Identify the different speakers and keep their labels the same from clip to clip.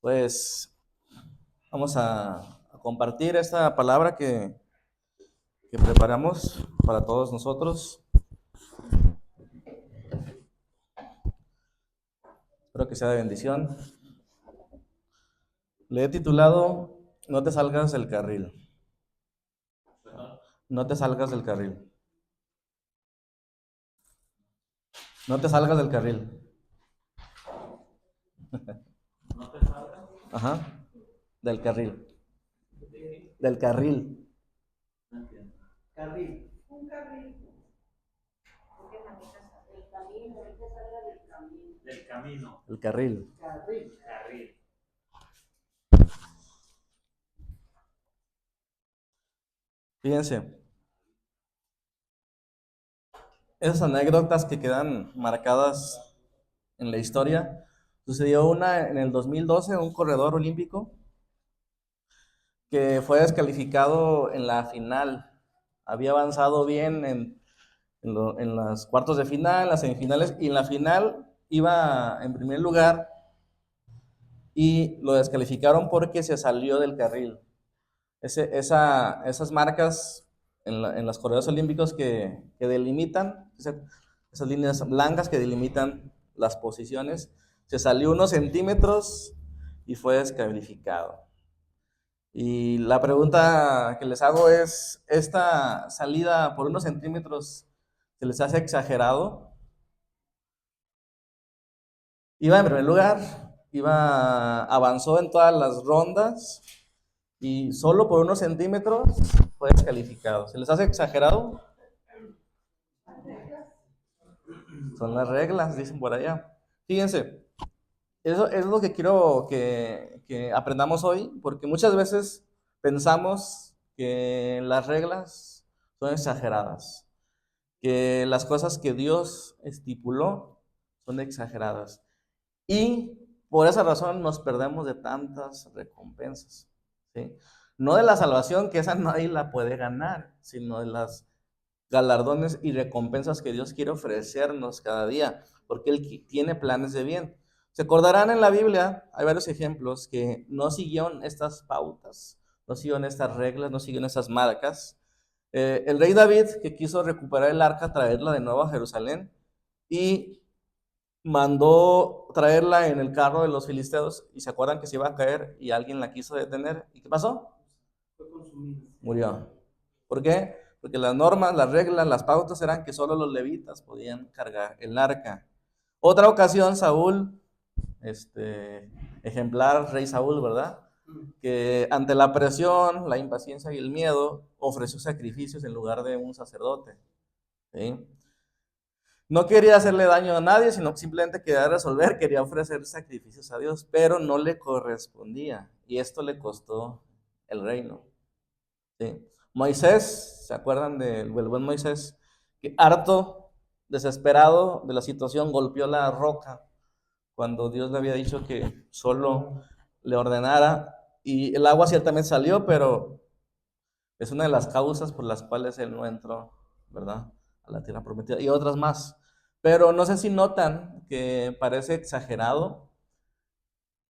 Speaker 1: Pues vamos a compartir esta palabra que preparamos para todos nosotros. Espero que sea de bendición. Le he titulado No te salgas del carril. No te salgas del carril. No te salgas del carril. Ajá. Del carril. Del carril. Carril.
Speaker 2: Del camino.
Speaker 1: El carril.
Speaker 2: Carril.
Speaker 1: Fíjense, esas anécdotas que quedan marcadas en la historia. Sucedió una en el 2012, un corredor olímpico que fue descalificado en la final. Había avanzado bien en las cuartos de final, las semifinales, y en la final iba en primer lugar y lo descalificaron porque se salió del carril. Esas marcas en las correos olímpicos que delimitan, esas líneas blancas que delimitan las posiciones, se salió unos centímetros y fue descalificado. Y la pregunta que les hago es, ¿esta salida por unos centímetros se les hace exagerado? Iba en primer lugar, avanzó en todas las rondas y solo por unos centímetros fue descalificado. ¿Se les hace exagerado? Son las reglas, dicen por allá. Fíjense, eso es lo que quiero que aprendamos hoy, porque muchas veces pensamos que las reglas son exageradas, que las cosas que Dios estipuló son exageradas. Y por esa razón nos perdemos de tantas recompensas, ¿sí? No de la salvación, que esa nadie la puede ganar, sino de las galardones y recompensas que Dios quiere ofrecernos cada día, porque Él tiene planes de bien. Se acordarán en la Biblia, hay varios ejemplos que no siguieron estas pautas, no siguieron estas reglas, no siguieron estas marcas. El rey David, que quiso recuperar el arca, traerla de nuevo a Jerusalén, y mandó traerla en el carro de los filisteos, y se acuerdan que se iba a caer y alguien la quiso detener. ¿Y qué pasó?
Speaker 2: Fue consumido.
Speaker 1: Murió. ¿Por qué? Porque las normas, las reglas, las pautas eran que solo los levitas podían cargar el arca. Otra ocasión, Saúl, ejemplar rey Saúl, ¿verdad? Que ante la presión, la impaciencia y el miedo, ofreció sacrificios en lugar de un sacerdote, ¿sí? No quería hacerle daño a nadie, sino simplemente quería resolver, quería ofrecer sacrificios a Dios, pero no le correspondía. Y esto le costó el reino. ¿Sí? Moisés, ¿se acuerdan del buen Moisés? Que harto, desesperado de la situación, golpeó la roca cuando Dios le había dicho que solo le ordenara. Y el agua ciertamente salió, pero es una de las causas por las cuales él no entró, ¿verdad? A la tierra prometida. Y otras más. Pero no sé si notan que parece exagerado.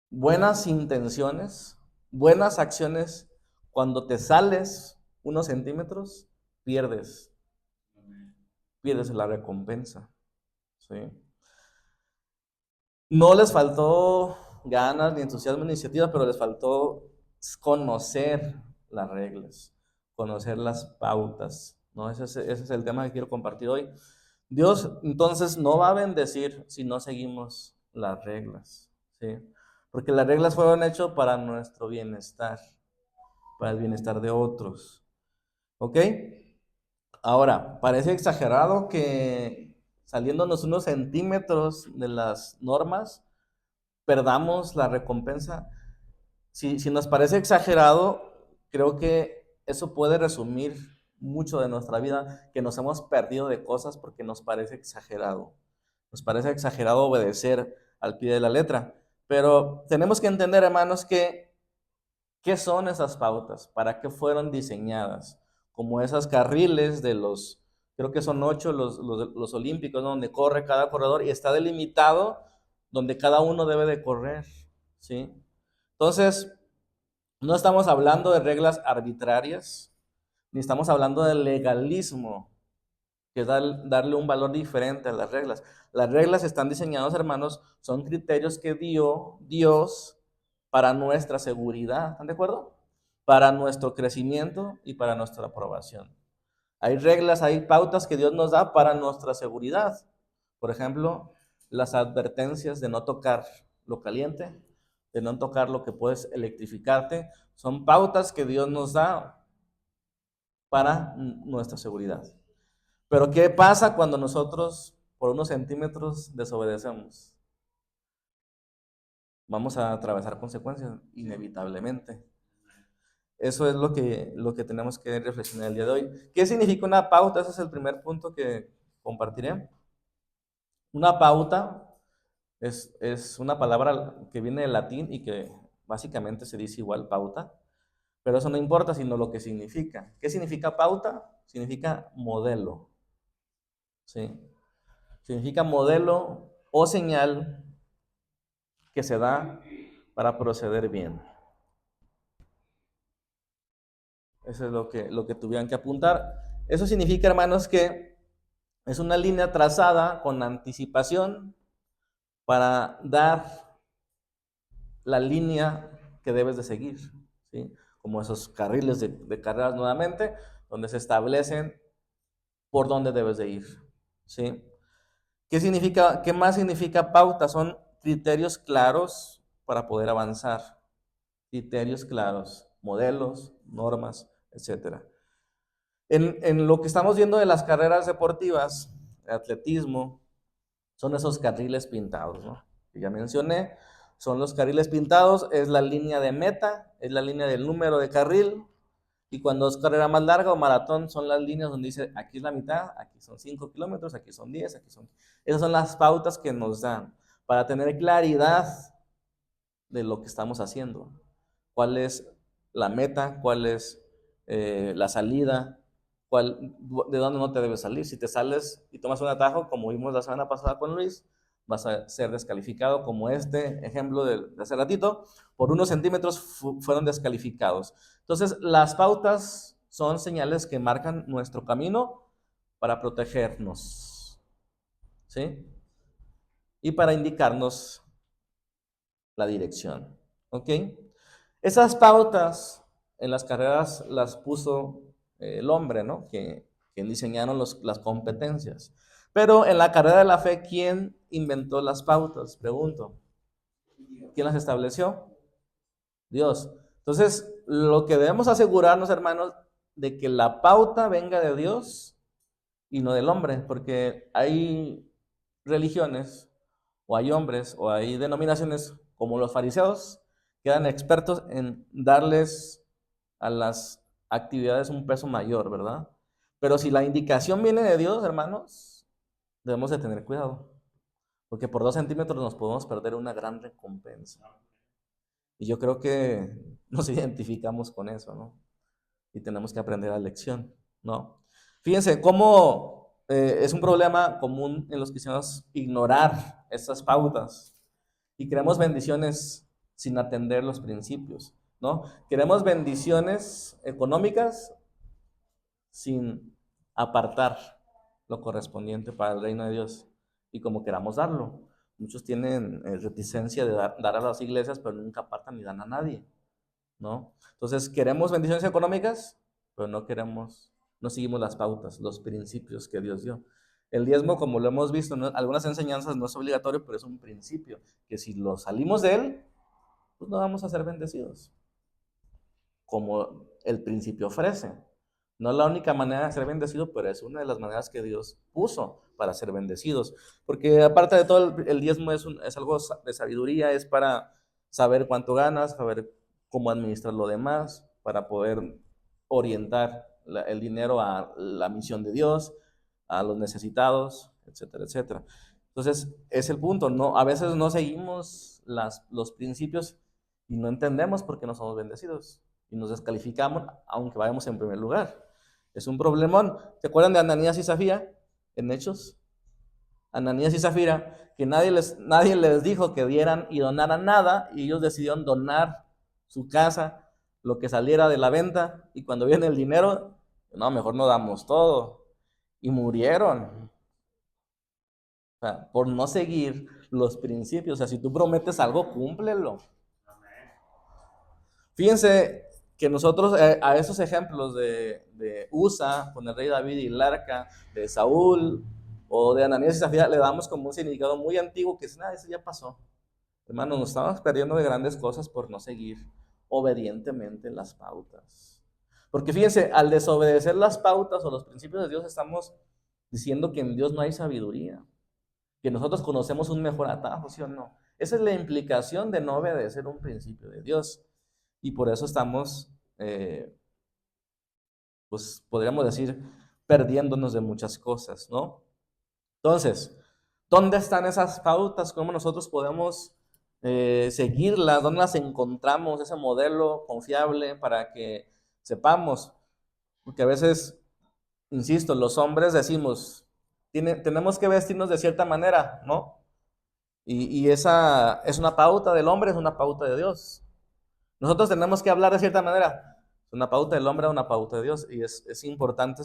Speaker 1: Buenas intenciones, buenas acciones, cuando te sales unos centímetros, pierdes, pierdes la recompensa, ¿sí? No les faltó ganas, ni entusiasmo, ni iniciativa, pero les faltó conocer las reglas, conocer las pautas, ¿no? Ese es el tema que quiero compartir hoy. Dios entonces no va a bendecir si no seguimos las reglas, ¿sí? Porque las reglas fueron hechas para nuestro bienestar, para el bienestar de otros, ¿ok? Ahora, parece exagerado que saliéndonos unos centímetros de las normas, perdamos la recompensa. Si nos parece exagerado, creo que eso puede resumir mucho de nuestra vida, que nos hemos perdido de cosas porque nos parece exagerado. Nos parece exagerado obedecer al pie de la letra. Pero tenemos que entender, hermanos, que ¿qué son esas pautas? ¿Para qué fueron diseñadas? Como esas carriles de creo que son 8 los olímpicos, ¿no? Donde corre cada corredor y está delimitado donde cada uno debe de correr, ¿sí? Entonces, no estamos hablando de reglas arbitrarias, ni estamos hablando de legalismo, que es darle un valor diferente a las reglas. Las reglas están diseñadas, hermanos, son criterios que dio Dios para nuestra seguridad, ¿están de acuerdo? Para nuestro crecimiento y para nuestra aprobación. Hay reglas, hay pautas que Dios nos da para nuestra seguridad. Por ejemplo, las advertencias de no tocar lo caliente, de no tocar lo que puedes electrificarte, son pautas que Dios nos da para nuestra seguridad. Pero ¿qué pasa cuando nosotros por unos centímetros desobedecemos? Vamos a atravesar consecuencias inevitablemente. Eso es lo que tenemos que reflexionar el día de hoy. ¿Qué significa una pauta? Ese es el primer punto que compartiré. Una pauta es una palabra que viene del latín y que básicamente se dice igual pauta, pero eso no importa, sino lo que significa. ¿Qué significa pauta? Significa modelo. ¿Sí? Significa modelo o señal que se da para proceder bien. Eso es lo que tuvieran que apuntar. Eso significa, hermanos, que es una línea trazada con anticipación para dar la línea que debes de seguir, ¿sí? Como esos carriles de carreras nuevamente, donde se establecen por dónde debes de ir, ¿sí? ¿Qué más significa pauta? Son criterios claros para poder avanzar, criterios claros, modelos, normas, etcétera. En lo que estamos viendo de las carreras deportivas, de atletismo, son esos carriles pintados, ¿no? Que ya mencioné, son los carriles pintados, es la línea de meta, es la línea del número de carril, y cuando es carrera más larga o maratón, son las líneas donde dice, aquí es la mitad, aquí son 5 kilómetros, aquí son 10, aquí son... Esas son las pautas que nos dan para tener claridad de lo que estamos haciendo. ¿Cuál es la meta? ¿Cuál es la salida? ¿De dónde no te debes salir? Si te sales y tomas un atajo, como vimos la semana pasada con Luis, vas a ser descalificado, como este ejemplo de hace ratito, por unos centímetros fueron descalificados. Entonces, las pautas son señales que marcan nuestro camino para protegernos, ¿sí? Y para indicarnos la dirección, ¿ok? Esas pautas en las carreras las puso el hombre, ¿no? Quien diseñaron las competencias. Pero en la carrera de la fe, ¿quién inventó las pautas? Pregunto. ¿Quién las estableció? Dios. Entonces, lo que debemos asegurarnos, hermanos, de que la pauta venga de Dios y no del hombre, porque hay religiones, o hay hombres, o hay denominaciones como los fariseos, que eran expertos en darles a las actividades un peso mayor, ¿verdad? Pero si la indicación viene de Dios, hermanos, debemos de tener cuidado, porque por 2 centímetros nos podemos perder una gran recompensa. Y yo creo que nos identificamos con eso, ¿no? Y tenemos que aprender la lección, ¿no? Fíjense cómo es un problema común en los cristianos ignorar estas pautas y queremos bendiciones sin atender los principios, ¿no? Queremos bendiciones económicas sin apartar lo correspondiente para el reino de Dios y como queramos darlo. Muchos tienen reticencia de dar a las iglesias, pero nunca apartan ni dan a nadie, ¿no? Entonces, queremos bendiciones económicas, pero no seguimos las pautas, los principios que Dios dio. El diezmo, como lo hemos visto en algunas enseñanzas, no es obligatorio, pero es un principio, que si lo salimos de él, pues no vamos a ser bendecidos, como el principio ofrece. No es la única manera de ser bendecido, pero es una de las maneras que Dios puso para ser bendecidos. Porque aparte de todo, el diezmo es algo de sabiduría, es para saber cuánto ganas, saber cómo administrar lo demás, para poder orientar el dinero a la misión de Dios, a los necesitados, etcétera, etcétera. Entonces, es el punto, ¿no? A veces no seguimos los principios y no entendemos por qué no somos bendecidos y nos descalificamos aunque vayamos en primer lugar. Es un problemón. ¿Se acuerdan de Ananías y Zafira en Hechos? Ananías y Zafira, que nadie les dijo que dieran y donaran nada, y ellos decidieron donar su casa, lo que saliera de la venta, y cuando viene el dinero, no, mejor no damos todo. Y murieron. O sea, por no seguir los principios. O sea, si tú prometes algo, cúmplelo. Fíjense que nosotros a esos ejemplos de Usa, con el rey David y el arca, de Saúl o de Ananías y Zafira, le damos como un significado muy antiguo que es, nada, eso ya pasó. Hermanos, nos estamos perdiendo de grandes cosas por no seguir obedientemente las pautas. Porque fíjense, al desobedecer las pautas o los principios de Dios, estamos diciendo que en Dios no hay sabiduría, que nosotros conocemos un mejor atajo, ¿sí o no? Esa es la implicación de no obedecer un principio de Dios. Y por eso estamos, pues podríamos decir, perdiéndonos de muchas cosas, ¿no? Entonces, ¿dónde están esas pautas? ¿Cómo nosotros podemos seguirlas? ¿Dónde las encontramos? Ese modelo confiable para que sepamos. Porque a veces, insisto, los hombres decimos, tenemos que vestirnos de cierta manera, ¿no? Y esa es una pauta del hombre, es una pauta de Dios. Nosotros tenemos que hablar de cierta manera. Una pauta del hombre, una pauta de Dios. Y es importante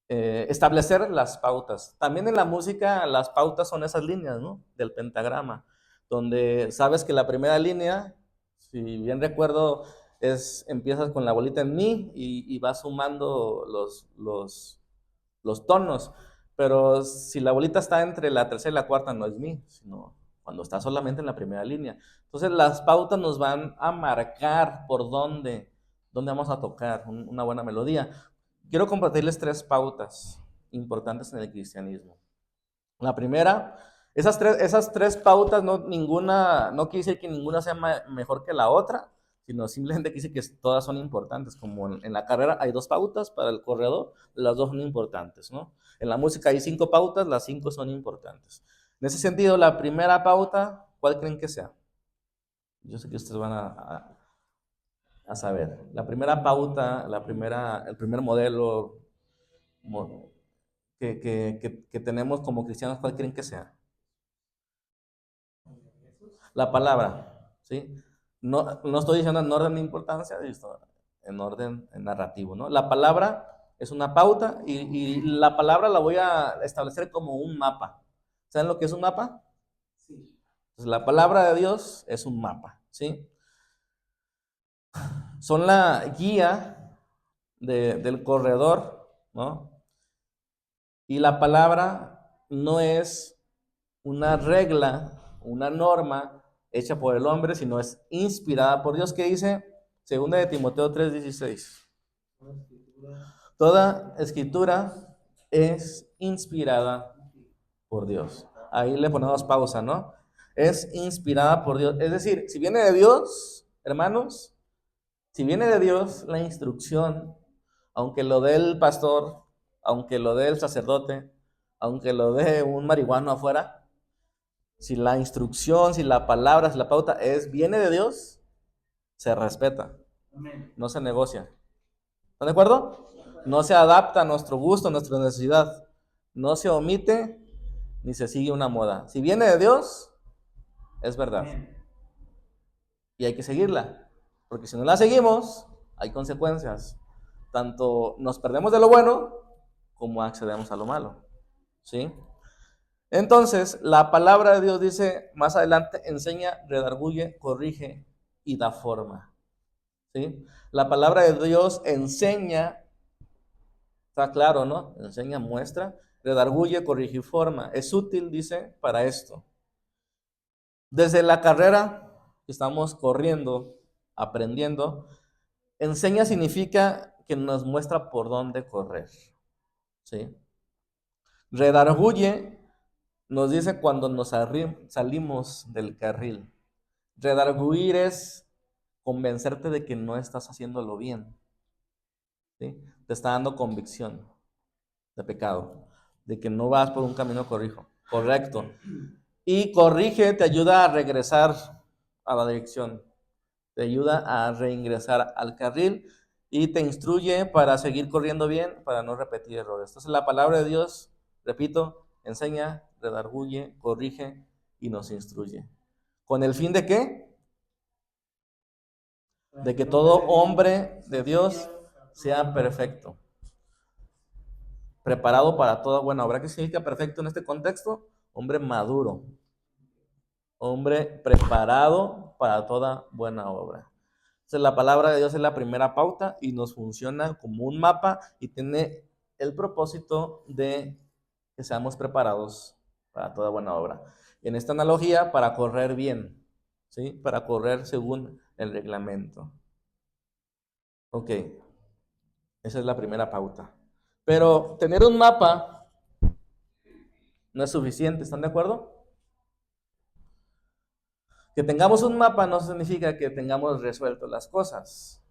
Speaker 1: establecer las pautas. También en la música las pautas son esas líneas, ¿no? Del pentagrama, donde sabes que la primera línea, si bien recuerdo, empiezas con la bolita en mi y vas sumando los tonos. Pero si la bolita está entre la tercera y la cuarta, no es mi, sino cuando está solamente en la primera línea. Entonces las pautas nos van a marcar por dónde vamos a tocar una buena melodía. Quiero compartirles 3 pautas importantes en el cristianismo. La primera, esas tres pautas, no quiere decir que ninguna sea mejor que la otra, sino simplemente quiere decir que todas son importantes. Como en la carrera hay 2 pautas para el corredor, las 2 son importantes, ¿no? En la música hay 5 pautas, las 5 son importantes. En ese sentido, la primera pauta, ¿cuál creen que sea? Yo sé que ustedes van a saber. La primera pauta, el primer modelo que tenemos como cristianos, ¿cuál creen que sea? La palabra, ¿sí? No estoy diciendo en orden de importancia, en orden narrativo, ¿no? La palabra es una pauta y la palabra la voy a establecer como un mapa. ¿Saben lo que es un mapa?
Speaker 2: Sí.
Speaker 1: Entonces, la palabra de Dios es un mapa, ¿sí? Son la guía del corredor, ¿no? Y la palabra no es una regla, una norma hecha por el hombre, sino es inspirada por Dios. ¿Qué dice? Segunda de Timoteo 3:16. Toda escritura es inspirada por Dios. Ahí le ponemos pausa, ¿no? Es inspirada por Dios. Es decir, si viene de Dios, hermanos, si viene de Dios la instrucción, aunque lo dé el pastor, aunque lo dé el sacerdote, aunque lo dé un marihuano afuera, si la instrucción, si la palabra, si la pauta viene de Dios, se respeta.
Speaker 2: Amén.
Speaker 1: No se negocia. ¿Están de acuerdo? No se adapta a nuestro gusto, a nuestra necesidad. No se omite ni se sigue una moda. Si viene de Dios, es verdad.
Speaker 2: Amén.
Speaker 1: Y hay que seguirla. Porque si no la seguimos, hay consecuencias. Tanto nos perdemos de lo bueno como accedemos a lo malo. ¿Sí? Entonces, la palabra de Dios dice más adelante, enseña, redarguye, corrige y da forma. ¿Sí? La palabra de Dios enseña, está claro, ¿no? Enseña, muestra, redarguye, corrige y forma. Es útil, dice, para esto. Desde la carrera que estamos corriendo, aprendiendo, enseña significa que nos muestra por dónde correr. ¿Sí? Redarguye nos dice cuando nos salimos del carril. Redarguir es convencerte de que no estás haciéndolo bien. ¿Sí? Te está dando convicción de pecado, de que no vas por un camino correcto. Y corrige te ayuda a regresar a la dirección, te ayuda a reingresar al carril y te instruye para seguir corriendo bien, para no repetir errores. Entonces la palabra de Dios, repito, enseña, redarguye, corrige y nos instruye. ¿Con el fin de qué? De que todo hombre de Dios sea perfecto, preparado para toda buena obra. ¿Qué significa perfecto en este contexto? Hombre maduro, hombre preparado para toda buena obra. Entonces, la palabra de Dios es la primera pauta y nos funciona como un mapa y tiene el propósito de que seamos preparados para toda buena obra. En esta analogía, para correr bien, ¿sí? Para correr según el reglamento. Ok, esa es la primera pauta. Pero tener un mapa no es suficiente, ¿están de acuerdo? Que tengamos un mapa no significa que tengamos resuelto las cosas,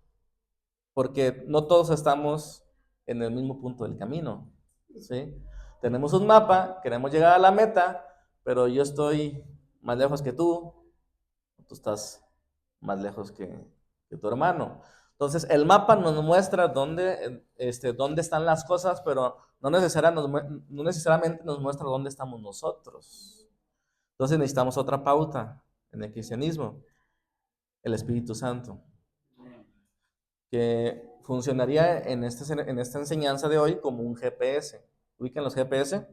Speaker 1: porque no todos estamos en el mismo punto del camino, ¿sí? Tenemos un mapa, queremos llegar a la meta, pero yo estoy más lejos que tú estás más lejos que tu hermano. Entonces, el mapa nos muestra dónde están las cosas, pero no necesariamente nos muestra dónde estamos nosotros. Entonces, necesitamos otra pauta en el cristianismo, el Espíritu Santo, que funcionaría en esta enseñanza de hoy como un GPS. ¿Ubican los GPS?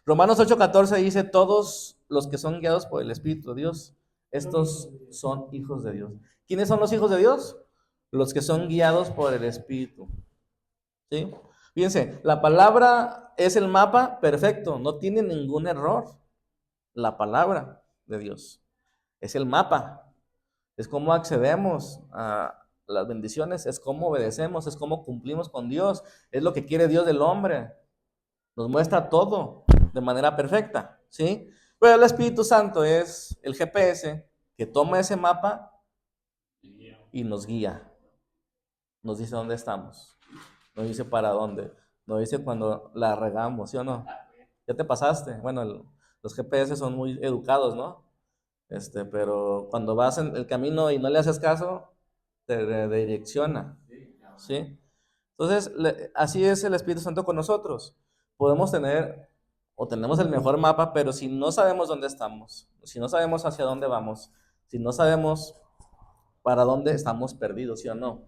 Speaker 1: Romanos 8:14 dice, todos los que son guiados por el Espíritu de Dios, estos son hijos de Dios. ¿Quiénes son los hijos de Dios? Los que son guiados por el Espíritu. ¿Sí? Fíjense, la palabra es el mapa perfecto, no tiene ningún error. La palabra de Dios es el mapa, es cómo accedemos a las bendiciones, es cómo obedecemos, es cómo cumplimos con Dios, es lo que quiere Dios del hombre. Nos muestra todo de manera perfecta, ¿sí? Pero el Espíritu Santo es el GPS que toma ese mapa y nos guía. Nos dice dónde estamos. Nos dice para dónde. Nos dice cuando la regamos, ¿sí o no? Ya te pasaste. Bueno, los GPS son muy educados, ¿no? Pero cuando vas en el camino y no le haces caso, te redirecciona, ¿sí? Entonces, así es el Espíritu Santo con nosotros. Podemos tener o tenemos el mejor mapa, pero si no sabemos dónde estamos, si no sabemos hacia dónde vamos, si no sabemos para dónde estamos perdidos, ¿sí o no?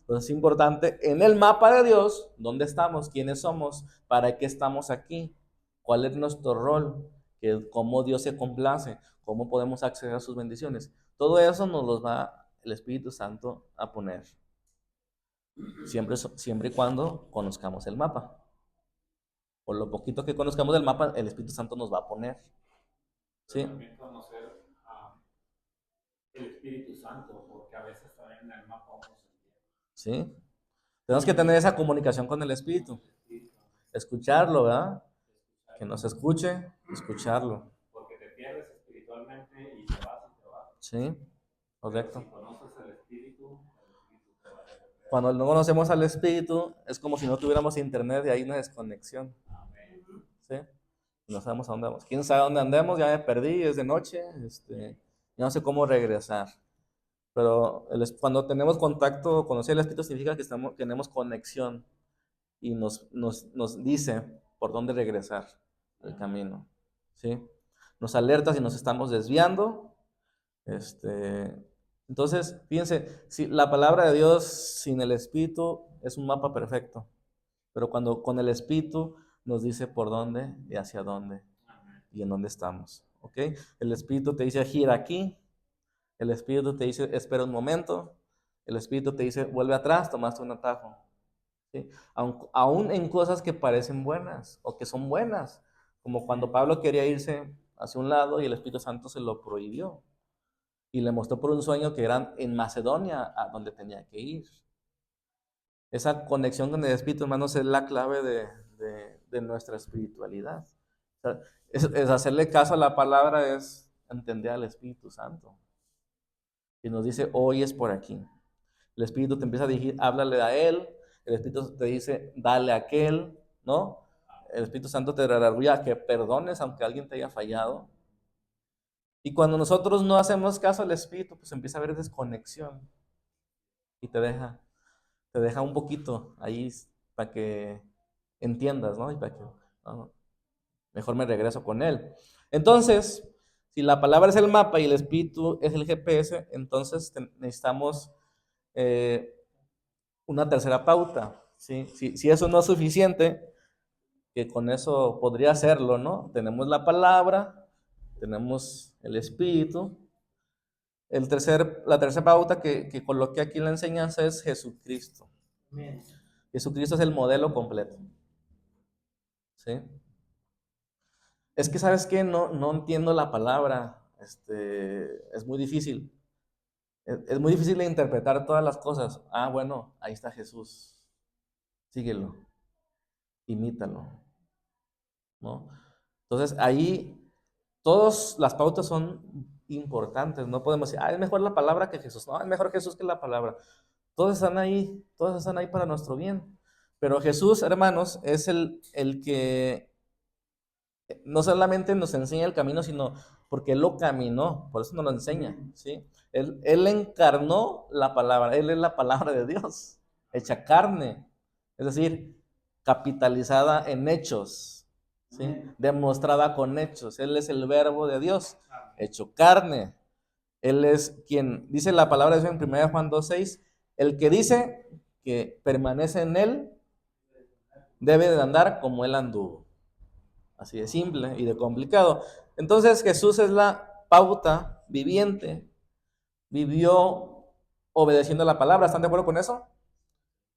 Speaker 1: Entonces es importante en el mapa de Dios, dónde estamos, quiénes somos, para qué estamos aquí, cuál es nuestro rol, cómo Dios se complace, cómo podemos acceder a sus bendiciones. Todo eso nos los va el Espíritu Santo a poner. Siempre y cuando conozcamos el mapa. Por lo poquito que conozcamos del mapa, el Espíritu Santo nos va a poner. ¿Sí?
Speaker 2: También conocer el Espíritu Santo, porque a veces también en el mapa uno se entiende.
Speaker 1: ¿Sí? Tenemos que tener esa comunicación con el Espíritu. Escucharlo, ¿verdad? Que nos escuche, escucharlo.
Speaker 2: Porque te pierdes espiritualmente y te vas y te vas.
Speaker 1: ¿Sí? Correcto.
Speaker 2: Si conoces el Espíritu te va a regresar.
Speaker 1: Cuando no conocemos al Espíritu, es como si no tuviéramos internet y hay una desconexión. ¿Sí? No sabemos a dónde vamos. ¿Quién sabe dónde andemos? Ya me perdí, es de noche, ya no sé cómo regresar. Pero cuando tenemos contacto, conocer el Espíritu significa que tenemos conexión y nos dice por dónde regresar el camino. ¿Sí? Nos alerta si nos estamos desviando. Entonces, fíjense, si la palabra de Dios sin el Espíritu es un mapa perfecto, pero cuando con el Espíritu nos dice por dónde y hacia dónde y en dónde estamos. ¿Ok? El Espíritu te dice gira aquí, el Espíritu te dice espera un momento, el Espíritu te dice vuelve atrás, tomaste un atajo. ¿Sí? Aún en cosas que parecen buenas o que son buenas, como cuando Pablo quería irse hacia un lado y el Espíritu Santo se lo prohibió y le mostró por un sueño que eran en Macedonia a donde tenía que ir. Esa conexión con el Espíritu, hermanos, es la clave de nuestra espiritualidad. O sea, es hacerle caso a la palabra, es entender al Espíritu Santo. Y nos dice, hoy es por aquí. El Espíritu te empieza a dirigir, háblale a Él. El Espíritu te dice, dale a aquel, ¿no? El Espíritu Santo te redarguye que perdones aunque alguien te haya fallado. Y cuando nosotros no hacemos caso al Espíritu, pues empieza a haber desconexión. Y te deja un poquito ahí para que entiendas, ¿no? Y para que, No, mejor me regreso con Él. Entonces, si la palabra es el mapa y el espíritu es el GPS, entonces necesitamos una tercera pauta. ¿Sí? Si eso no es suficiente, que con eso podría hacerlo, ¿no? Tenemos la palabra, tenemos el espíritu. La tercera pauta que coloqué aquí en la enseñanza es Jesucristo. Amén. Jesucristo es el modelo completo. ¿Sí? Es que, ¿sabes qué? No entiendo la palabra. Es muy difícil. Es muy difícil de interpretar todas las cosas. Ah, bueno, ahí está Jesús. Síguelo. Imítalo. ¿No? Entonces, ahí todas las pautas son importantes. No podemos decir, es mejor la palabra que Jesús. No, es mejor Jesús que la palabra. Todas están ahí para nuestro bien. Pero Jesús, hermanos, es el que no solamente nos enseña el camino, sino porque Él lo caminó, por eso nos lo enseña, ¿sí? Él encarnó la palabra, Él es la palabra de Dios, hecha carne, es decir, capitalizada en hechos, ¿sí? Demostrada con hechos. Él es el verbo de Dios, hecho carne. Él es quien, dice la palabra de Dios en 1 Juan 2:6, el que dice que permanece en Él, debe de andar como Él anduvo. Así de simple y de complicado. Entonces Jesús es la pauta viviente. Vivió obedeciendo la palabra. ¿Están de acuerdo con eso?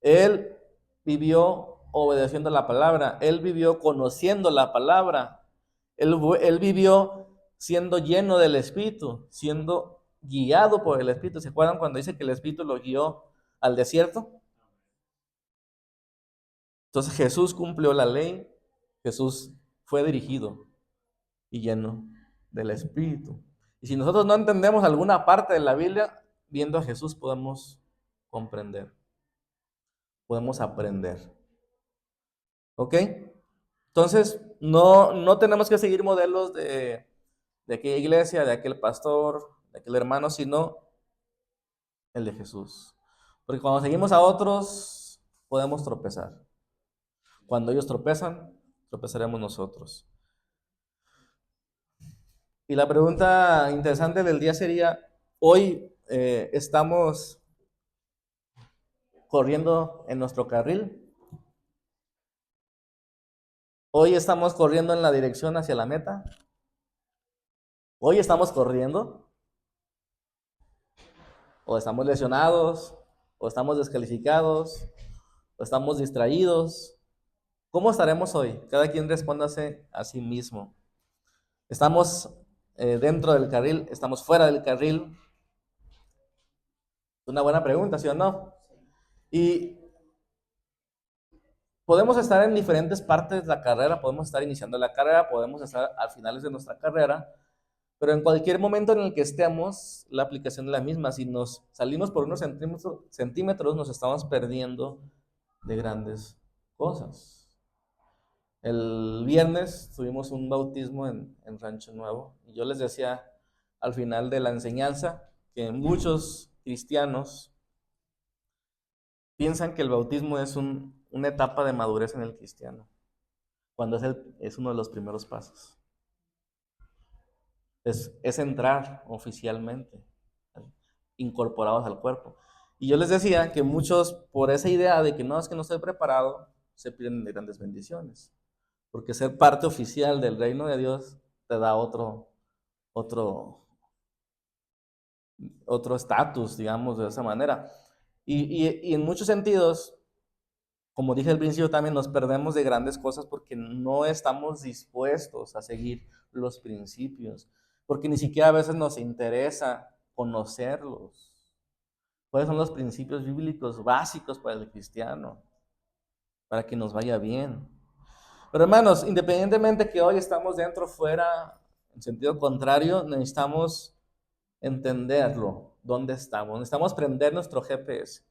Speaker 1: Él vivió obedeciendo la palabra. Él vivió conociendo la palabra. Él vivió siendo lleno del Espíritu, siendo guiado por el Espíritu. ¿Se acuerdan cuando dice que el Espíritu lo guió al desierto? Entonces Jesús cumplió la ley. Jesús fue dirigido y lleno del Espíritu. Y si nosotros no entendemos alguna parte de la Biblia, viendo a Jesús podemos comprender, podemos aprender. ¿Ok? Entonces, no tenemos que seguir modelos de aquella iglesia, de aquel pastor, de aquel hermano, sino el de Jesús. Porque cuando seguimos a otros, podemos tropezar. Cuando ellos tropezan, tropezaremos nosotros. Y la pregunta interesante del día sería, hoy estamos corriendo en nuestro carril. Hoy estamos corriendo en la dirección hacia la meta. Hoy estamos corriendo. O estamos lesionados, o estamos descalificados, o estamos distraídos. ¿Cómo estaremos hoy? Cada quien respóndase a sí mismo. ¿Estamos dentro del carril? ¿Estamos fuera del carril? Una buena pregunta, ¿sí o no? Y podemos estar en diferentes partes de la carrera, podemos estar iniciando la carrera, podemos estar a finales de nuestra carrera, pero en cualquier momento en el que estemos, la aplicación es la misma. Si nos salimos por unos centímetros, nos estamos perdiendo de grandes cosas. El viernes tuvimos un bautismo en Rancho Nuevo y yo les decía al final de la enseñanza que muchos cristianos piensan que el bautismo es una etapa de madurez en el cristiano, cuando es uno de los primeros pasos. Es entrar oficialmente, incorporados al cuerpo. Y yo les decía que muchos, por esa idea de que no, es que no estoy preparado, se pierden de grandes bendiciones. Porque ser parte oficial del reino de Dios te da otro estatus, digamos, de esa manera. Y en muchos sentidos, como dije al principio, también nos perdemos de grandes cosas porque no estamos dispuestos a seguir los principios, porque ni siquiera a veces nos interesa conocerlos. ¿Cuáles son los principios bíblicos básicos para el cristiano? Para que nos vaya bien. Pero hermanos, independientemente que hoy estamos dentro o fuera, en sentido contrario, necesitamos entenderlo, dónde estamos. Necesitamos prender nuestro GPS.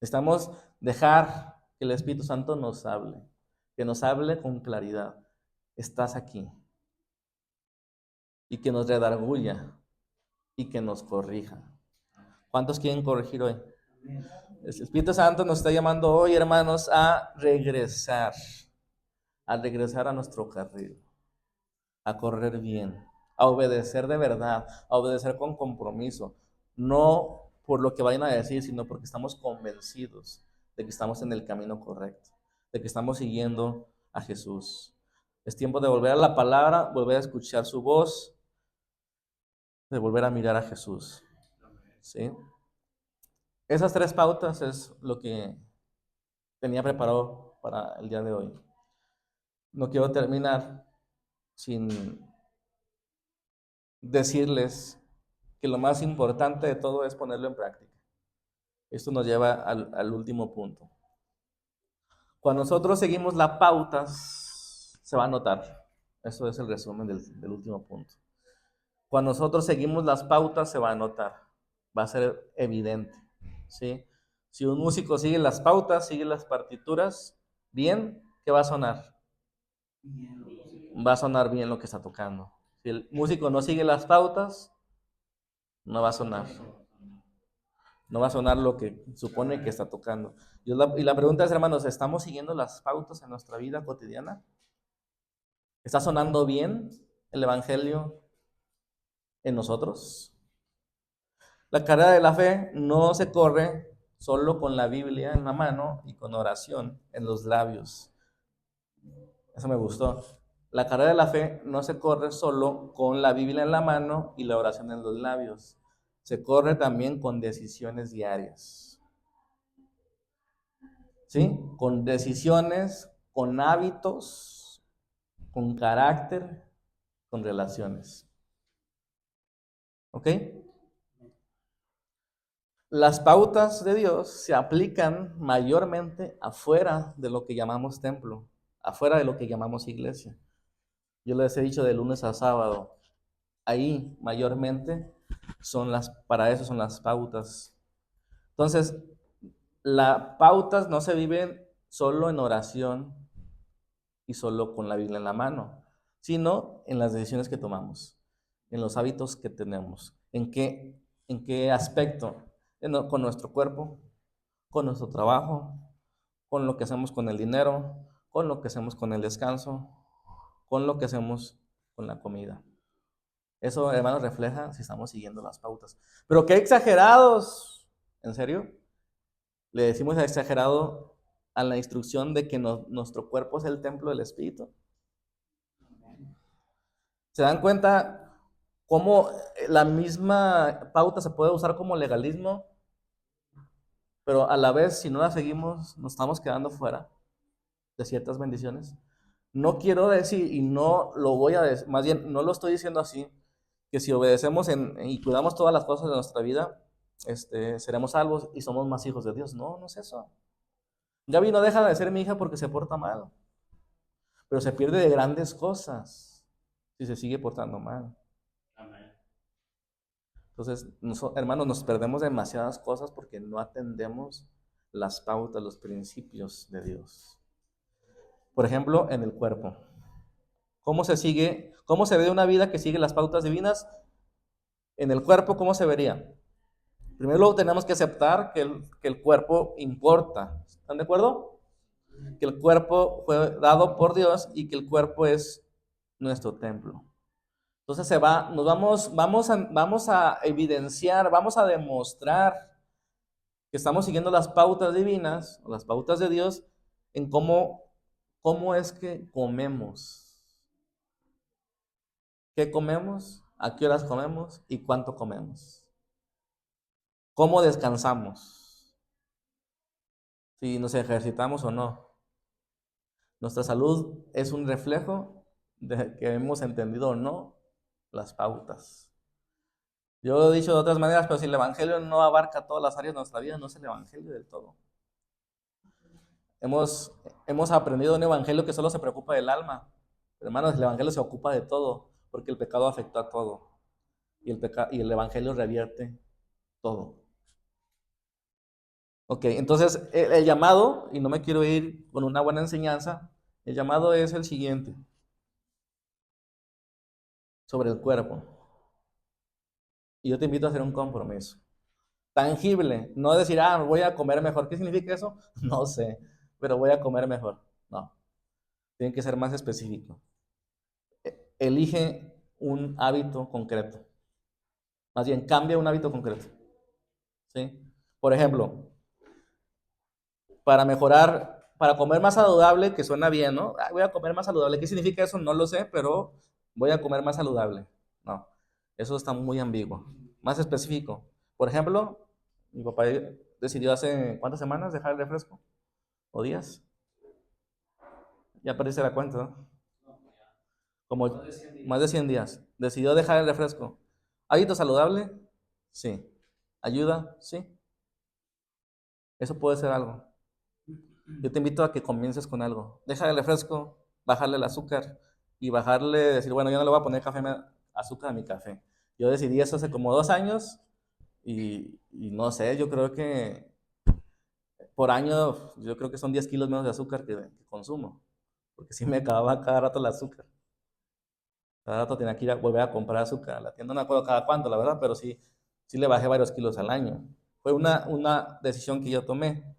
Speaker 1: Necesitamos dejar que el Espíritu Santo nos hable, que nos hable con claridad. Estás aquí. Y que nos redarguya y que nos corrija. ¿Cuántos quieren corregir hoy? El Espíritu Santo nos está llamando hoy, hermanos, a regresar a regresar a nuestro carril, a correr bien, a obedecer de verdad, a obedecer con compromiso, no por lo que vayan a decir, sino porque estamos convencidos de que estamos en el camino correcto, de que estamos siguiendo a Jesús. Es tiempo de volver a la palabra, volver a escuchar su voz, de volver a mirar a Jesús. ¿Sí? Esas 3 pautas es lo que tenía preparado para el día de hoy. No quiero terminar sin decirles que lo más importante de todo es ponerlo en práctica. Esto nos lleva al último punto. Cuando nosotros seguimos las pautas, se va a notar. Eso es el resumen del último punto. Cuando nosotros seguimos las pautas, se va a notar. Va a ser evidente. ¿Sí? Si un músico sigue las pautas, sigue las partituras, bien, ¿qué va a sonar? Va a sonar bien lo que está tocando. Si el músico no sigue las pautas, no va a sonar. No va a sonar lo que supone que está tocando. Y la pregunta es, hermanos, ¿estamos siguiendo las pautas en nuestra vida cotidiana? ¿Está sonando bien el Evangelio en nosotros? La carrera de la fe no se corre solo con la Biblia en la mano y con oración en los labios. Eso me gustó. La carrera de la fe no se corre solo con la Biblia en la mano y la oración en los labios. Se corre también con decisiones diarias. ¿Sí? Con decisiones, con hábitos, con carácter, con relaciones. ¿Ok? Las pautas de Dios se aplican mayormente afuera de lo que llamamos templo, afuera de lo que llamamos iglesia. Yo les he dicho de lunes a sábado. Ahí mayormente para eso son las pautas. Entonces, las pautas no se viven solo en oración y solo con la Biblia en la mano, sino en las decisiones que tomamos, en los hábitos que tenemos, en qué aspecto, con nuestro cuerpo, con nuestro trabajo, con lo que hacemos con el dinero, con lo que hacemos con el descanso, con lo que hacemos con la comida. Eso, hermanos, refleja si estamos siguiendo las pautas. Pero qué exagerados, ¿en serio? Le decimos exagerado a la instrucción de que nuestro cuerpo es el templo del Espíritu. ¿Se dan cuenta cómo la misma pauta se puede usar como legalismo? Pero a la vez, si no la seguimos, nos estamos quedando fuera de ciertas bendiciones. No quiero decir, y no lo voy a decir, más bien, no lo estoy diciendo así, que si obedecemos y cuidamos todas las cosas de nuestra vida, seremos salvos y somos más hijos de Dios. No, no es eso. Gaby no deja de ser mi hija porque se porta mal, pero se pierde de grandes cosas si se sigue portando mal.
Speaker 2: Amén.
Speaker 1: Entonces, hermanos, nos perdemos demasiadas cosas porque no atendemos las pautas, los principios de Dios. Por ejemplo, en el cuerpo. ¿Cómo se ve una vida que sigue las pautas divinas? En el cuerpo, ¿cómo se vería? Primero tenemos que aceptar que el cuerpo importa. ¿Están de acuerdo? Que el cuerpo fue dado por Dios y que el cuerpo es nuestro templo. Entonces vamos a evidenciar, vamos a demostrar que estamos siguiendo las pautas divinas, o las pautas de Dios, en cómo es que comemos. ¿Qué comemos? ¿A qué horas comemos? ¿Y cuánto comemos? ¿Cómo descansamos? Si nos ejercitamos o no. Nuestra salud es un reflejo de que hemos entendido o no las pautas. Yo lo he dicho de otras maneras, pero si el Evangelio no abarca todas las áreas de nuestra vida, no es el Evangelio del todo. Hemos aprendido un Evangelio que solo se preocupa del alma. Pero, hermanos, el Evangelio se ocupa de todo, porque el pecado afectó a todo. Y el Evangelio revierte todo. Ok, entonces el llamado, y no me quiero ir con una buena enseñanza, el llamado es el siguiente, sobre el cuerpo. Y yo te invito a hacer un compromiso. Tangible, no decir, voy a comer mejor. ¿Qué significa eso? No sé, pero voy a comer mejor. No. Tiene que ser más específico. Elige un hábito concreto. Más bien, cambia un hábito concreto. ¿Sí? Por ejemplo, para mejorar, para comer más saludable, que suena bien, ¿no? Ah, voy a comer más saludable. ¿Qué significa eso? No lo sé, pero voy a comer más saludable. No, eso está muy ambiguo. Más específico. Por ejemplo, mi papá decidió hace ¿cuántas semanas dejar el refresco? ¿O días? Ya perdiste la cuenta, ¿no? Como más de 100 días. Decidió dejar el refresco. ¿Hábito saludable? Sí. ¿Ayuda? Sí. Eso puede ser algo. Yo te invito a que comiences con algo. Deja el refresco, bajarle el azúcar y bajarle, decir, bueno, yo no le voy a poner azúcar a mi café. Yo decidí eso hace como 2 años y no sé, yo creo que por año, yo creo que son 10 kilos menos de azúcar que consumo. Porque sí me acababa cada rato el azúcar. Cada rato tenía que ir a volver a comprar azúcar a la tienda. No me acuerdo cada cuánto, la verdad, pero sí, sí le bajé varios kilos al año. Fue una decisión que yo tomé.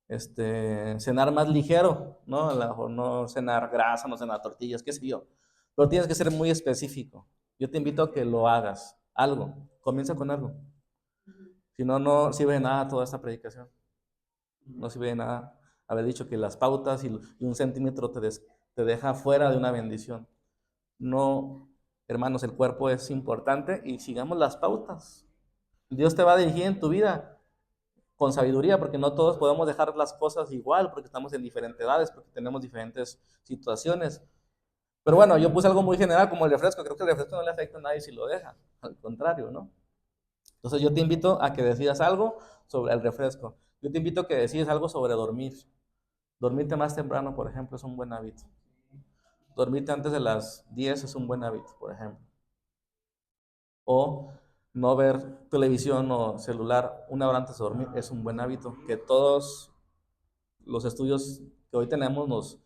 Speaker 1: Cenar más ligero, ¿no? A lo mejor no cenar grasa, no cenar tortillas, qué sé yo. Pero tienes que ser muy específico. Yo te invito a que lo hagas. Algo. Comienza con algo. Si no, no sirve de nada toda esta predicación. No sirve de nada haber dicho que las pautas y 1 centímetro te deja fuera de una bendición. No, hermanos, el cuerpo es importante y sigamos las pautas. Dios te va a dirigir en tu vida con sabiduría, porque no todos podemos dejar las cosas igual, porque estamos en diferentes edades, porque tenemos diferentes situaciones. Pero bueno, yo puse algo muy general como el refresco. Creo que el refresco no le afecta a nadie si lo deja, al contrario, ¿no? Entonces yo te invito a que decidas algo sobre el refresco. Yo te invito a que decidas algo sobre dormir. Dormirte más temprano, por ejemplo, es un buen hábito. Dormirte antes de las 10 es un buen hábito, por ejemplo. O no ver televisión o celular 1 hora antes de dormir es un buen hábito. Que todos los estudios que hoy tenemos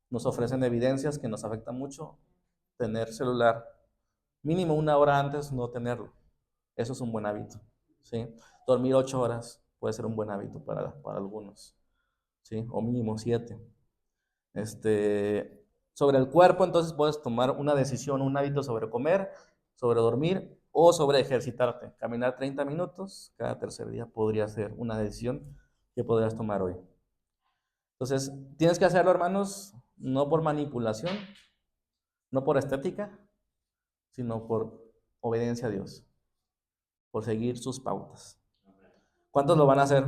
Speaker 1: nos ofrecen evidencias que nos afecta mucho tener celular mínimo 1 hora antes, no tenerlo. Eso es un buen hábito, ¿sí? Dormir 8 horas puede ser un buen hábito para algunos, ¿sí? O mínimo 7. Sobre el cuerpo, entonces puedes tomar una decisión, un hábito sobre comer, sobre dormir o sobre ejercitarte. Caminar 30 minutos cada tercer día podría ser una decisión que podrías tomar hoy. Entonces, tienes que hacerlo, hermanos, no por manipulación, no por estética, sino por obediencia a Dios, por seguir sus pautas. ¿Cuántos lo van a hacer?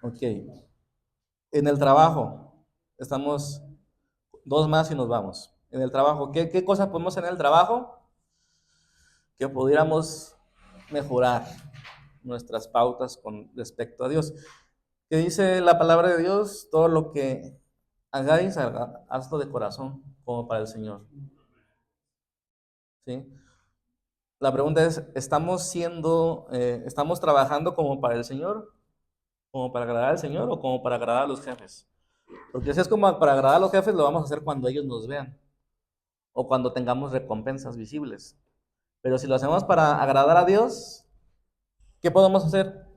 Speaker 1: Ok. En el trabajo, estamos 2 más y nos vamos. En el trabajo, ¿qué cosas podemos hacer en el trabajo que pudiéramos mejorar nuestras pautas con respecto a Dios? ¿Qué dice la palabra de Dios? Todo lo que hagáis, hazlo de corazón, como para el Señor. ¿Sí? La pregunta es, ¿estamos trabajando como para el Señor? ¿Como para agradar al Señor o como para agradar a los jefes? Porque si es como para agradar a los jefes, lo vamos a hacer cuando ellos nos vean o cuando tengamos recompensas visibles. Pero si lo hacemos para agradar a Dios, ¿qué podemos hacer?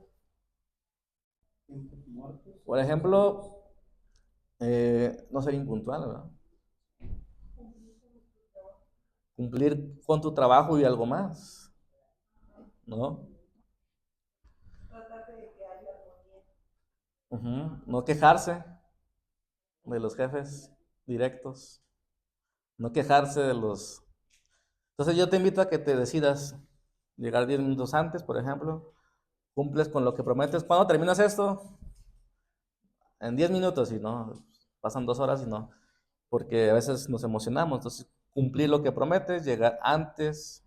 Speaker 1: Por ejemplo, no ser impuntual, ¿verdad? Cumplir con tu trabajo y algo más, ¿no? No quejarse de los jefes directos, no quejarse de los... Entonces yo te invito a que te decidas llegar 10 minutos antes, por ejemplo, cumples con lo que prometes. ¿Cuándo terminas esto? En 10 minutos, y no, pasan 2 horas y no, porque a veces nos emocionamos. Entonces, cumplir lo que prometes, llegar antes,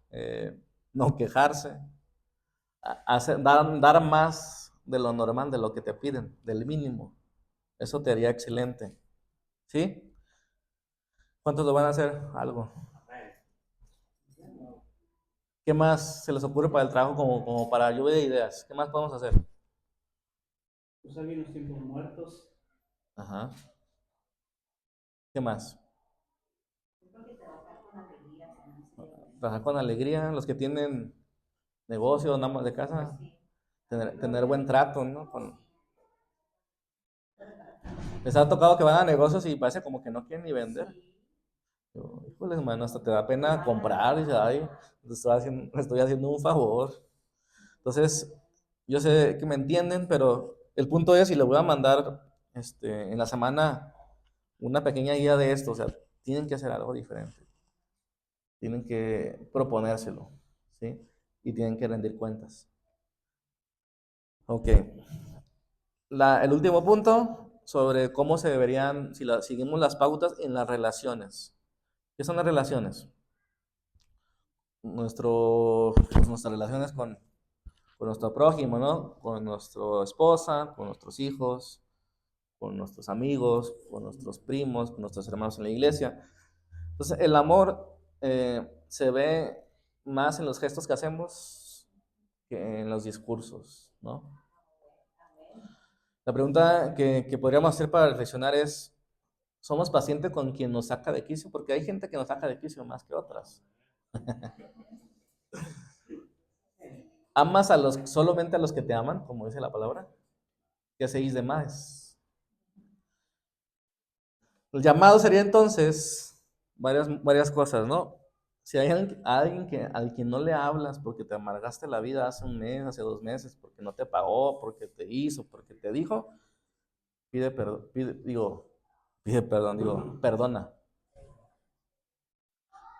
Speaker 1: no quejarse, dar más de lo normal, de lo que te piden, del mínimo. Eso te haría excelente. ¿Sí? ¿Cuántos lo van a hacer? Algo. ¿Qué más se les ocurre para el trabajo como para lluvia de ideas? ¿Qué más podemos hacer?
Speaker 2: Usar bien los tiempos muertos.
Speaker 1: Ajá. ¿Qué más? Trabajar con alegría. Los que tienen negocio, nada más de casa, tener buen trato, ¿no? Les ha tocado que van a negocios y parece como que no quieren ni vender. Yo, híjole, hermano, hasta te da pena comprar y dices, ay, le estoy haciendo un favor. Entonces, yo sé que me entienden, pero el punto es, y le voy a mandar en la semana una pequeña guía de esto, o sea, tienen que hacer algo diferente, tienen que proponérselo, ¿sí? Y tienen que rendir cuentas. Ok. El último punto sobre cómo se deberían, si seguimos las pautas en las relaciones. ¿Qué son las relaciones? Nuestras relaciones con nuestro prójimo, ¿no? Con nuestra esposa, con nuestros hijos, con nuestros amigos, con nuestros primos, con nuestros hermanos en la iglesia. Entonces, el amor se ve más en los gestos que hacemos que en los discursos, ¿no? La pregunta que podríamos hacer para reflexionar es, ¿somos pacientes con quien nos saca de quicio? Porque hay gente que nos saca de quicio más que otras. ¿Amas solamente a los que te aman, como dice la palabra? ¿Qué hacéis de más? El llamado sería entonces varias cosas, ¿no? Si hay alguien al quien no le hablas porque te amargaste la vida hace un mes, hace 2 meses, porque no te pagó, porque te hizo, porque te dijo, pide perdón, pide perdón, perdona.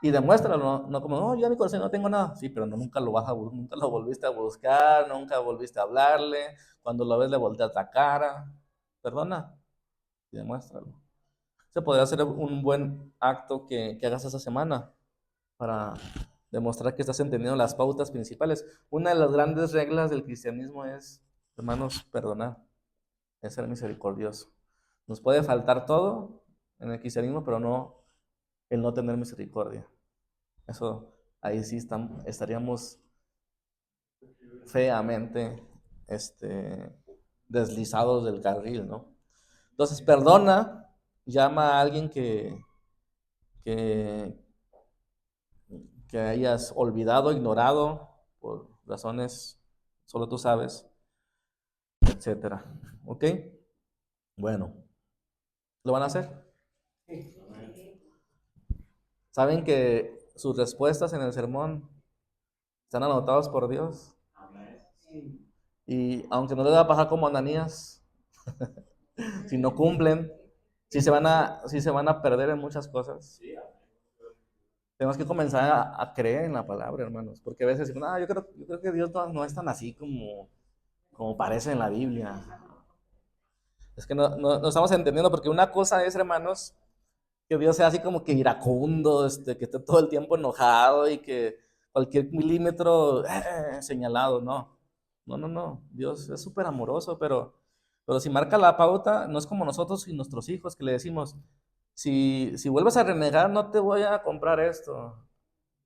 Speaker 1: Y demuéstralo, no como, no, yo a mi corazón no tengo nada. Sí, pero nunca nunca lo volviste a buscar, nunca volviste a hablarle. Cuando lo ves, le volteas la cara. Perdona y demuéstralo. Se podría hacer un buen acto que hagas esa semana para demostrar que estás entendiendo las pautas principales. Una de las grandes reglas del cristianismo es, hermanos, perdonar, es ser misericordioso. Nos puede faltar todo en el cristianismo, pero no el no tener misericordia. Eso, ahí sí estaríamos feamente deslizados del carril, ¿no? Entonces, perdona, llama a alguien que, que hayas olvidado, ignorado, por razones solo tú sabes, etcétera. ¿Ok? Bueno, ¿lo van a hacer? ¿Saben que sus respuestas en el sermón están anotadas por Dios? Y aunque no les va a pasar como a Ananías, si no cumplen, si se van a perder en muchas cosas. Tenemos que comenzar a creer en la palabra, hermanos, porque a veces decimos, yo creo que Dios no es tan así como parece en la Biblia. Es que no estamos entendiendo, porque una cosa es, hermanos, que Dios sea así como que iracundo, que esté todo el tiempo enojado y que cualquier milímetro señalado, no. No, no, no. Dios es súper amoroso, pero si marca la pauta, no es como nosotros y nuestros hijos que le decimos, si vuelves a renegar, no te voy a comprar esto.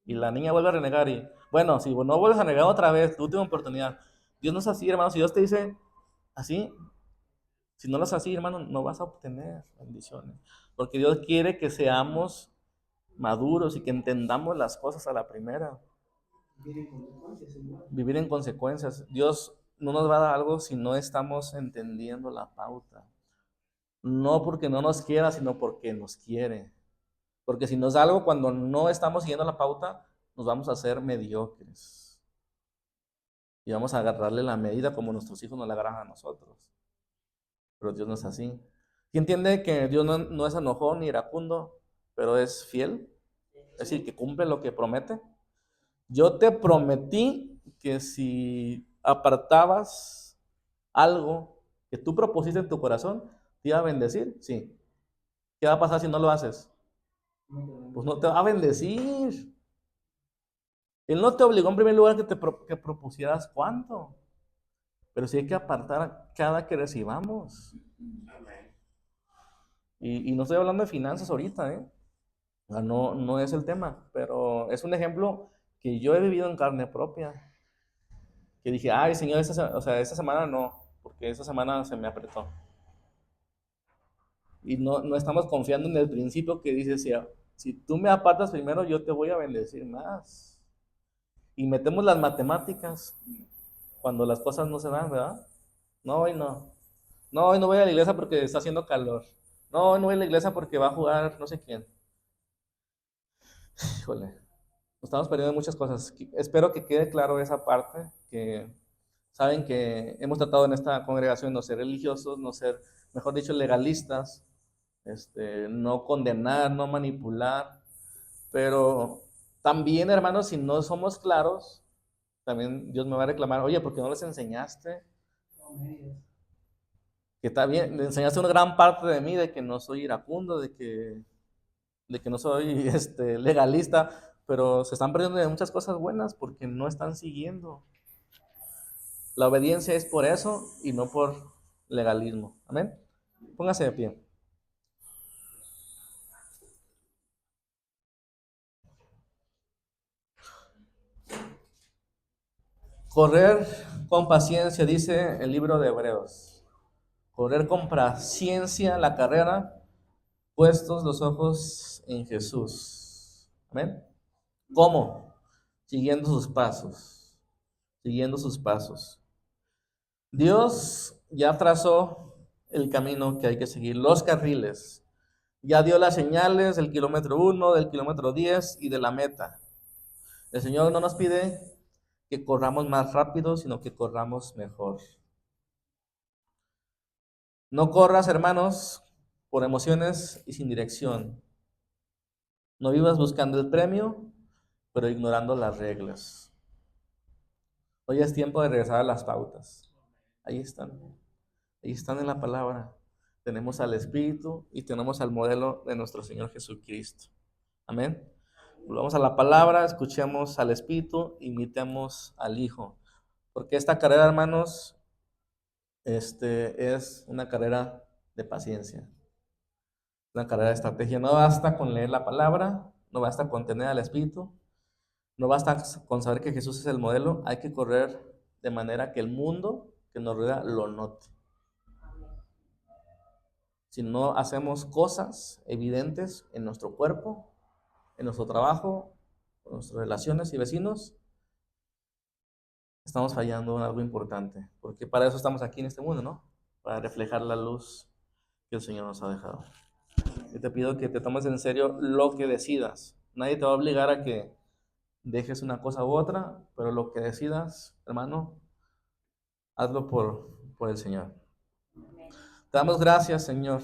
Speaker 1: Y la niña vuelve a renegar y, bueno, si no vuelves a renegar otra vez, tu última oportunidad. Dios no es así, hermano. Si Dios te dice así, si no lo es así, hermano, no vas a obtener bendiciones. Porque Dios quiere que seamos maduros y que entendamos las cosas a la primera. Vivir en consecuencias. Dios no nos va a dar algo si no estamos entendiendo la pauta. No porque no nos quiera, sino porque nos quiere. Porque si nos da algo cuando no estamos siguiendo la pauta, nos vamos a hacer mediocres. Y vamos a agarrarle la medida como nuestros hijos nos la agarran a nosotros. Pero Dios no es así. ¿Y entiende que Dios no es enojón ni iracundo, pero es fiel? Es decir, que cumple lo que promete. Yo te prometí que si apartabas algo que tú propusiste en tu corazón, te iba a bendecir. Sí. ¿Qué va a pasar si no lo haces? Pues no te va a bendecir. Él no te obligó en primer lugar que propusieras cuánto, pero sí hay que apartar cada que recibamos. Y no estoy hablando de finanzas ahorita, ¿eh? No es el tema, pero es un ejemplo que yo he vivido en carne propia. Que dije, ay, Señor, esta semana no, porque esta semana se me apretó. Y no estamos confiando en el principio que dice, si tú me apartas primero, yo te voy a bendecir más. Y metemos las matemáticas cuando las cosas no se dan, ¿verdad? No, hoy no. No, hoy no voy a la iglesia porque está haciendo calor. No, hoy no voy a la iglesia porque va a jugar no sé quién. Híjole, nos estamos perdiendo muchas cosas. Espero que quede claro esa parte, que saben que hemos tratado en esta congregación no ser religiosos, no ser, mejor dicho, legalistas, no condenar, no manipular, pero también, hermanos, si no somos claros, también Dios me va a reclamar, oye, ¿por qué no les enseñaste? Que está bien, le enseñaste una gran parte de mí, de que no soy iracundo, de que no soy legalista, pero se están perdiendo de muchas cosas buenas porque no están siguiendo. La obediencia es por eso y no por legalismo. Amén. Póngase de pie. Correr con paciencia, dice el libro de Hebreos. Correr con paciencia la carrera, puestos los ojos en Jesús. Amén. ¿Cómo? Siguiendo sus pasos. Siguiendo sus pasos. Dios ya trazó el camino que hay que seguir, los carriles. Ya dio las señales del kilómetro 1, del kilómetro 10 y de la meta. El Señor no nos pide que corramos más rápido, sino que corramos mejor. No corras, hermanos, por emociones y sin dirección. No vivas buscando el premio, pero ignorando las reglas. Hoy es tiempo de regresar a las pautas. Ahí están. Ahí están en la palabra. Tenemos al Espíritu y tenemos al modelo de nuestro Señor Jesucristo. Amén. Volvamos a la palabra, escuchemos al Espíritu, imitemos al Hijo. Porque esta carrera, hermanos, es una carrera de paciencia, una carrera de estrategia. No basta con leer la palabra, no basta con tener al Espíritu, no basta con saber que Jesús es el modelo, hay que correr de manera que el mundo que nos rodea lo note. Si no hacemos cosas evidentes en nuestro cuerpo, en nuestro trabajo, en nuestras relaciones y vecinos, estamos fallando en algo importante, porque para eso estamos aquí en este mundo, ¿no? Para reflejar la luz que el Señor nos ha dejado. Yo te pido que te tomes en serio lo que decidas. Nadie te va a obligar a que dejes una cosa u otra, pero lo que decidas, hermano, hazlo por el Señor. Te damos gracias, Señor,